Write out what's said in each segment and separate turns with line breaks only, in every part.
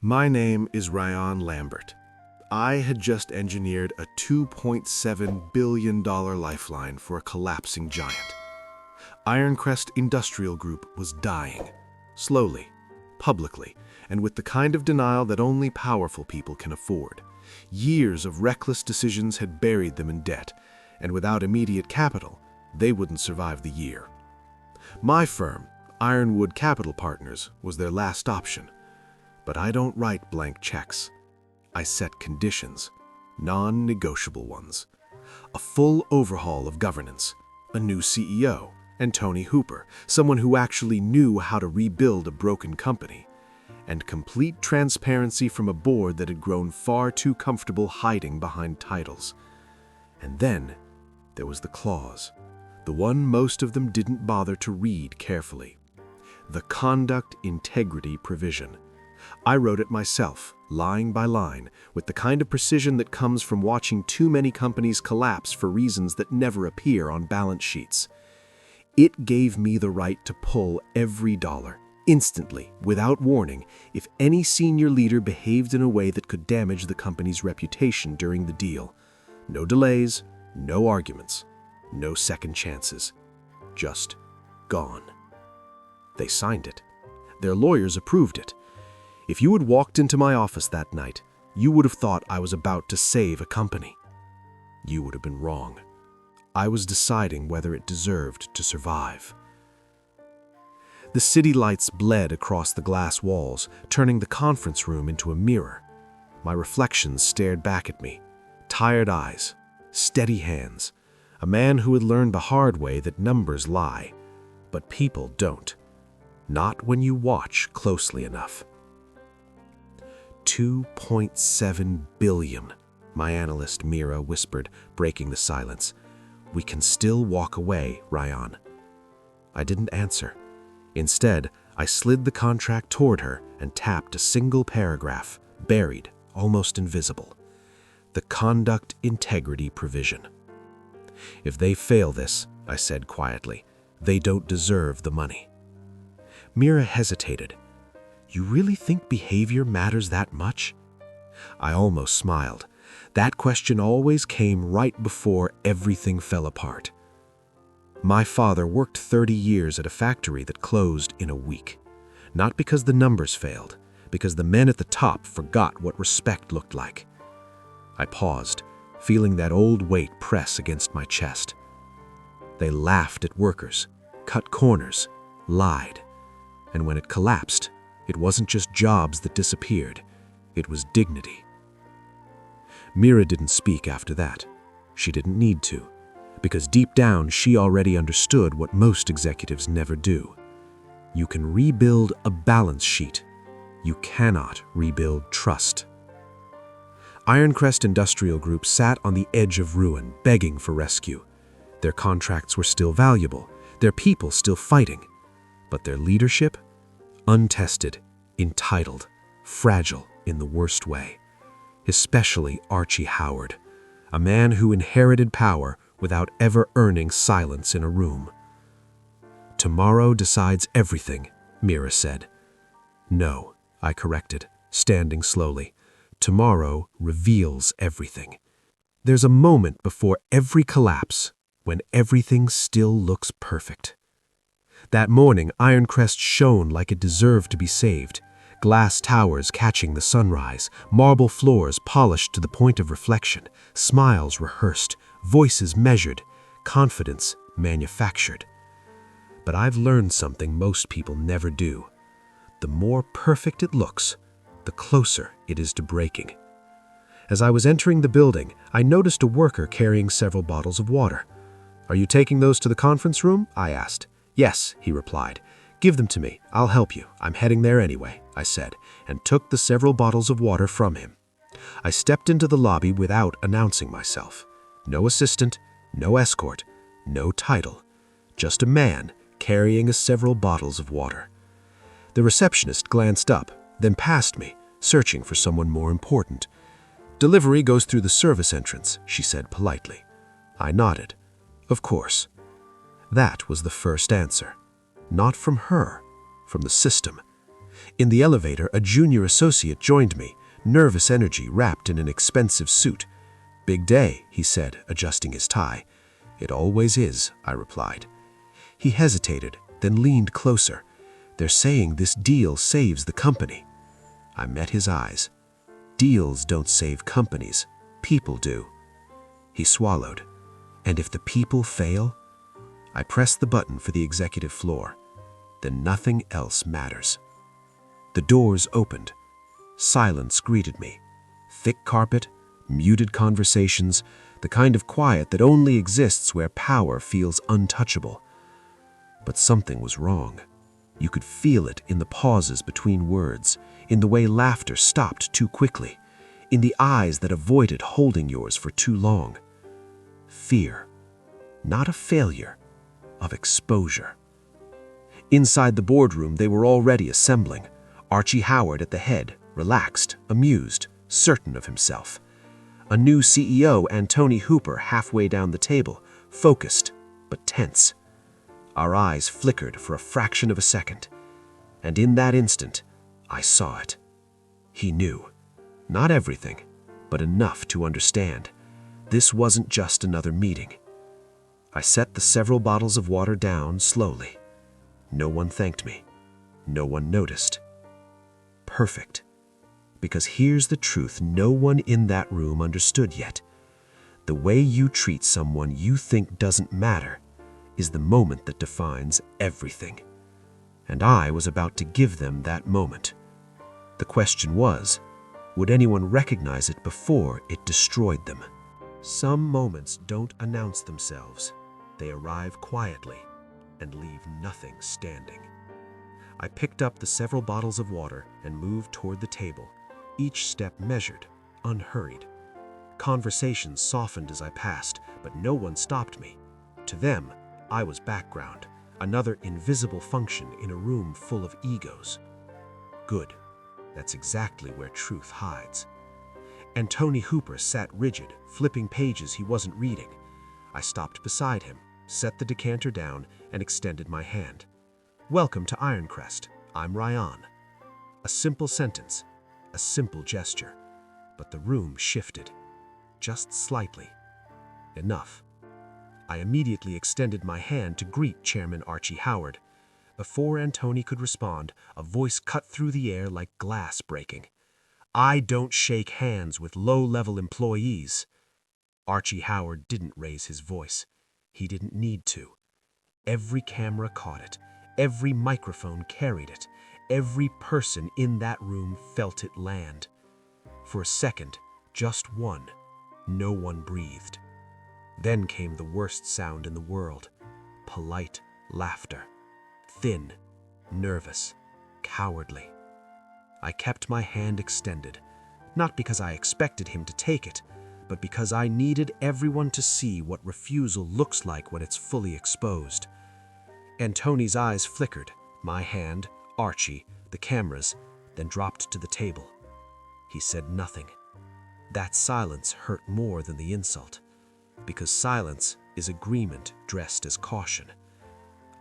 My name is Ryan Lambert. I had just engineered a $2.7 billion lifeline for a collapsing giant. Ironcrest Industrial Group was dying, slowly, publicly, and with the kind of denial that only powerful people can afford. Years of reckless decisions had buried them in debt, and without immediate capital, they wouldn't survive the year. My firm, Ironwood Capital Partners, was their last option. But I don't write blank checks. I set conditions, non-negotiable ones. A full overhaul of governance, a new CEO, and Tony Hooper, someone who actually knew how to rebuild a broken company, and complete transparency from a board that had grown far too comfortable hiding behind titles. And then there was the clause, the one most of them didn't bother to read carefully. The conduct integrity provision. I wrote it myself, line by line, with the kind of precision that comes from watching too many companies collapse for reasons that never appear on balance sheets. It gave me the right to pull every dollar, instantly, without warning, if any senior leader behaved in a way that could damage the company's reputation during the deal. No delays, no arguments, no second chances. Just gone. They signed it. Their lawyers approved it. If you had walked into my office that night, you would have thought I was about to save a company. You would have been wrong. I was deciding whether it deserved to survive. The city lights bled across the glass walls, turning the conference room into a mirror. My reflections stared back at me. Tired eyes, steady hands. A man who had learned the hard way that numbers lie. But people don't. Not when you watch closely enough. 2.7 billion, my analyst Mira whispered, breaking the silence. We can still walk away, Ryan. I didn't answer. Instead, I slid the contract toward her and tapped a single paragraph, buried, almost invisible. The conduct integrity provision. If they fail this, I said quietly, they don't deserve the money. Mira hesitated. You really think behavior matters that much? I almost smiled. That question always came right before everything fell apart. My father worked 30 years at a factory that closed in a week. Not because the numbers failed, because the men at the top forgot what respect looked like. I paused, feeling that old weight press against my chest. They laughed at workers, cut corners, lied. And when it collapsed, it wasn't just jobs that disappeared, it was dignity. Mira didn't speak after that. She didn't need to, because deep down she already understood what most executives never do. You can rebuild a balance sheet. You cannot rebuild trust. Ironcrest Industrial Group sat on the edge of ruin, begging for rescue. Their contracts were still valuable, their people still fighting, but their leadership? Untested, entitled, fragile in the worst way. Especially Archie Howard, a man who inherited power without ever earning silence in a room. Tomorrow decides everything, Mira said. No, I corrected, standing slowly. Tomorrow reveals everything. There's a moment before every collapse when everything still looks perfect. That morning, Ironcrest shone like it deserved to be saved. Glass towers catching the sunrise, marble floors polished to the point of reflection, smiles rehearsed, voices measured, confidence manufactured. But I've learned something most people never do. The more perfect it looks, the closer it is to breaking. As I was entering the building, I noticed a worker carrying several bottles of water. Are you taking those to the conference room? I asked. Yes, he replied. Give them to me. I'll help you. I'm heading there anyway, I said, and took the several bottles of water from him. I stepped into the lobby without announcing myself. No assistant, no escort, no title. Just a man carrying several bottles of water. The receptionist glanced up, then past me, searching for someone more important. Delivery goes through the service entrance, she said politely. I nodded. Of course. That was the first answer. Not from her, from the system. In the elevator, a junior associate joined me, nervous energy wrapped in an expensive suit. "Big day," he said, adjusting his tie. "It always is," I replied. He hesitated, then leaned closer. "They're saying this deal saves the company." I met his eyes. "Deals don't save companies. People do." He swallowed. "And if the people fail?" I pressed the button for the executive floor. "Then nothing else matters." The doors opened. Silence greeted me. Thick carpet, muted conversations, the kind of quiet that only exists where power feels untouchable. But something was wrong. You could feel it in the pauses between words, in the way laughter stopped too quickly, in the eyes that avoided holding yours for too long. Fear. Not of failure, of exposure. Inside the boardroom, they were already assembling. Archie Howard at the head, relaxed, amused, certain of himself. A new CEO, Tony Hooper, halfway down the table, focused, but tense. Our eyes flickered for a fraction of a second, and in that instant, I saw it. He knew. Not everything, but enough to understand. This wasn't just another meeting. I set the several bottles of water down slowly. No one thanked me. No one noticed. Perfect. Because here's the truth no one in that room understood yet. The way you treat someone you think doesn't matter is the moment that defines everything. And I was about to give them that moment. The question was, would anyone recognize it before it destroyed them? Some moments don't announce themselves. They arrive quietly and leave nothing standing. I picked up the several bottles of water and moved toward the table, each step measured, unhurried. Conversations softened as I passed, but no one stopped me. To them, I was background, another invisible function in a room full of egos. Good. That's exactly where truth hides. And Tony Hooper sat rigid, flipping pages he wasn't reading. I stopped beside him, set the decanter down, and extended my hand. "Welcome to Ironcrest. I'm Ryan." A simple sentence, a simple gesture, but the room shifted. Just slightly. Enough. I immediately extended my hand to greet Chairman Archie Howard. Before Tony could respond, a voice cut through the air like glass breaking. "I don't shake hands with low-level employees." Archie Howard didn't raise his voice. He didn't need to. Every camera caught it. Every microphone carried it. Every person in that room felt it land. For a second, just one, no one breathed. Then came the worst sound in the world. Polite laughter. Thin, nervous, cowardly. I kept my hand extended, not because I expected him to take it, but because I needed everyone to see what refusal looks like when it's fully exposed. And Tony's eyes flickered, my hand, Archie, the cameras, then dropped to the table. He said nothing. That silence hurt more than the insult, because silence is agreement dressed as caution.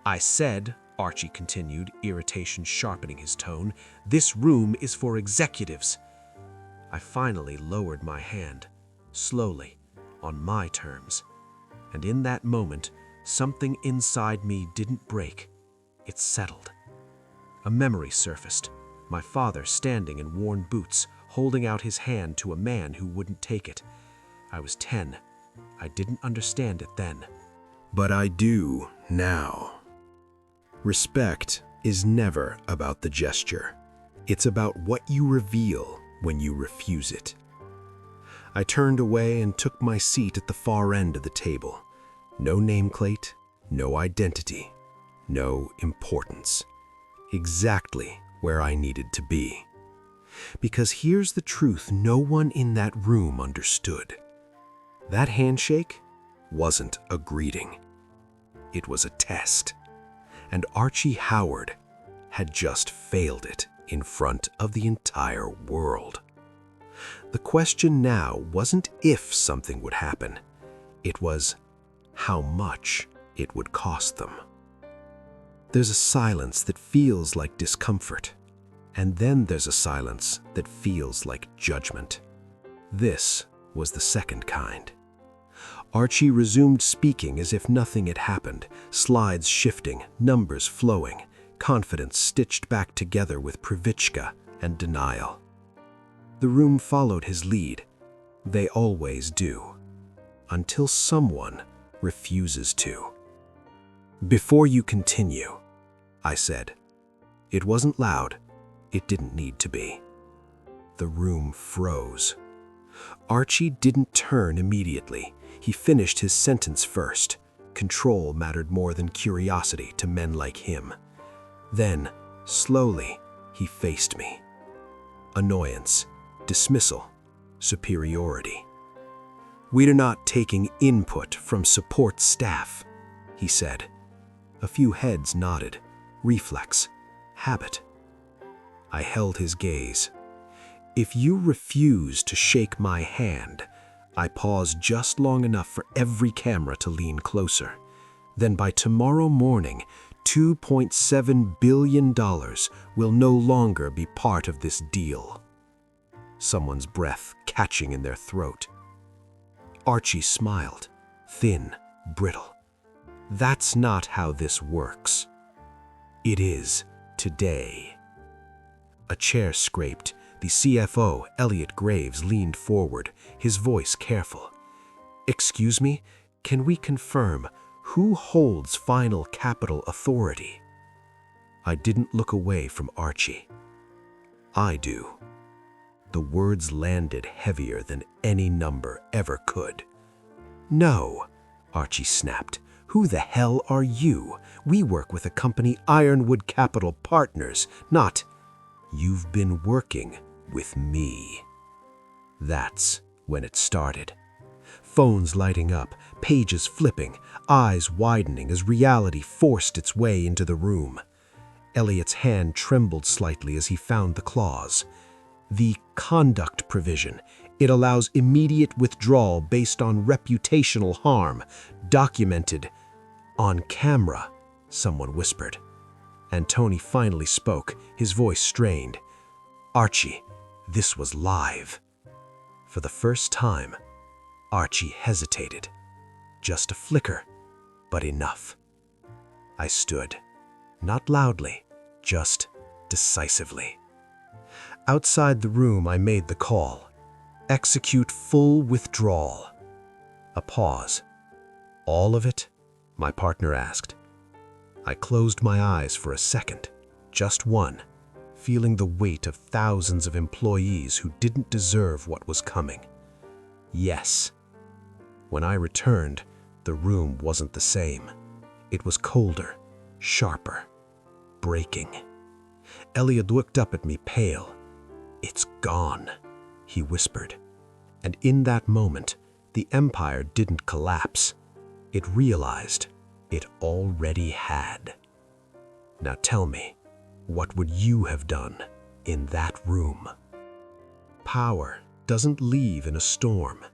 "I said," Archie continued, irritation sharpening his tone, "this room is for executives." I finally lowered my hand, slowly, on my terms. And in that moment, something inside me didn't break. It settled. A memory surfaced. My father standing in worn boots, holding out his hand to a man who wouldn't take it. I was 10. I didn't understand it then. But I do now. Respect is never about the gesture. It's about what you reveal when you refuse it. I turned away and took my seat at the far end of the table. No nameplate, no identity, no importance. Exactly where I needed to be. Because here's the truth no one in that room understood. That handshake wasn't a greeting. It was a test. And Archie Howard had just failed it in front of the entire world. The question now wasn't if something would happen. It was how much it would cost them. There's a silence that feels like discomfort, And then there's a silence that feels like judgment. This was the second kind. Archie resumed speaking as if nothing had happened, slides shifting, numbers flowing, confidence stitched back together with privichka and denial. The room followed his lead. They always do. Until someone refuses to. "Before you continue," I said. It wasn't loud. It didn't need to be. The room froze. Archie didn't turn immediately. He finished his sentence first. Control mattered more than curiosity to men like him. Then, slowly, he faced me. Annoyance, dismissal, superiority. "We're not taking input from support staff," he said. A few heads nodded. Reflex. Habit. I held his gaze. "If you refuse to shake my hand," I paused just long enough for every camera to lean closer, "then by tomorrow morning, $2.7 billion will no longer be part of this deal." Someone's breath catching in their throat. Archie smiled, thin, brittle. "That's not how this works." "It is today." A chair scraped. The CFO, Elliot Graves, leaned forward, his voice careful. "Excuse me, can we confirm who holds final capital authority?" I didn't look away from Archie. "I do." The words landed heavier than any number ever could. "No," Archie snapped. "Who the hell are you? We work with a company, Ironwood Capital Partners, not—" "You've been working with me." That's when it started. Phones lighting up, pages flipping, eyes widening as reality forced its way into the room. Elliot's hand trembled slightly as he found the clause. The conduct provision. It allows immediate withdrawal based on reputational harm, documented on camera, someone whispered. And Tony finally spoke, his voice strained. "Archie, this was live." For the first time, Archie hesitated. Just a flicker, but enough. I stood, not loudly, just decisively. Outside the room, I made the call. "Execute full withdrawal." A pause. "All of it?" my partner asked. I closed my eyes for a second, just one, feeling the weight of thousands of employees who didn't deserve what was coming. Yes. When I returned, the room wasn't the same. It was colder, sharper, breaking. Elliot looked up at me, pale. "It's gone," he whispered. And in that moment, the empire didn't collapse. It realized it already had. Now tell me, what would you have done in that room? Power doesn't leave in a storm.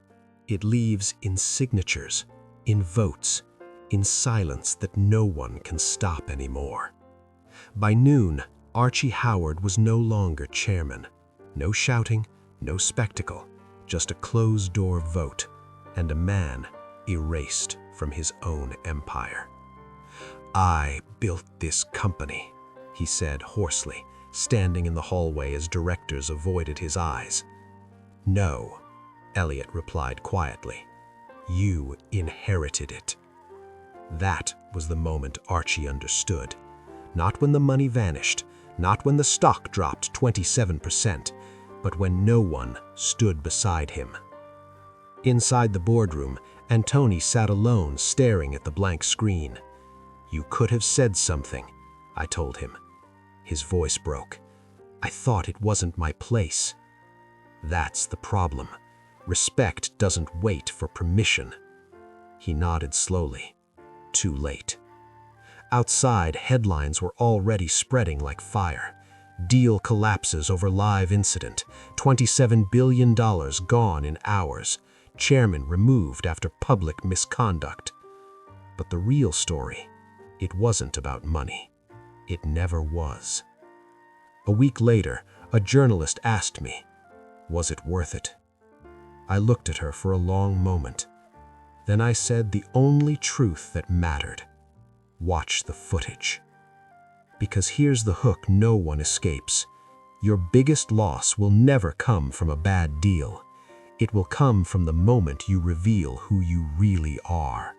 It leaves in signatures, in votes, in silence that no one can stop anymore. By noon, Archie Howard was no longer chairman. No shouting, no spectacle, just a closed-door vote, and a man erased from his own empire. "I built this company," he said hoarsely, standing in the hallway as directors avoided his eyes. "No," Elliot replied quietly. "You inherited it." That was the moment Archie understood. Not when the money vanished, not when the stock dropped 27%, but when no one stood beside him. Inside the boardroom, Antony sat alone staring at the blank screen. "You could have said something," I told him. His voice broke. "I thought it wasn't my place." That's the problem. Respect doesn't wait for permission. He nodded slowly. Too late. Outside, headlines were already spreading like fire. Deal collapses over live incident. $27 billion gone in hours. Chairman removed after public misconduct. But the real story, it wasn't about money. It never was. A week later, a journalist asked me, was it worth it? I looked at her for a long moment. Then I said the only truth that mattered. Watch the footage. Because here's the hook no one escapes. Your biggest loss will never come from a bad deal. It will come from the moment you reveal who you really are.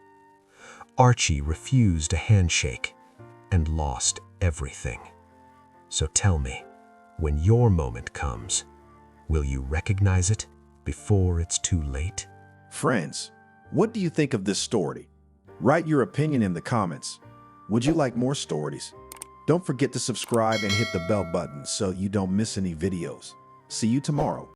Archie refused a handshake and lost everything. So tell me, when your moment comes, will you recognize it before it's too late?
Friends, what do you think of this story? Write your opinion in the comments. Would you like more stories? Don't forget to subscribe and hit the bell button so you don't miss any videos. See you tomorrow.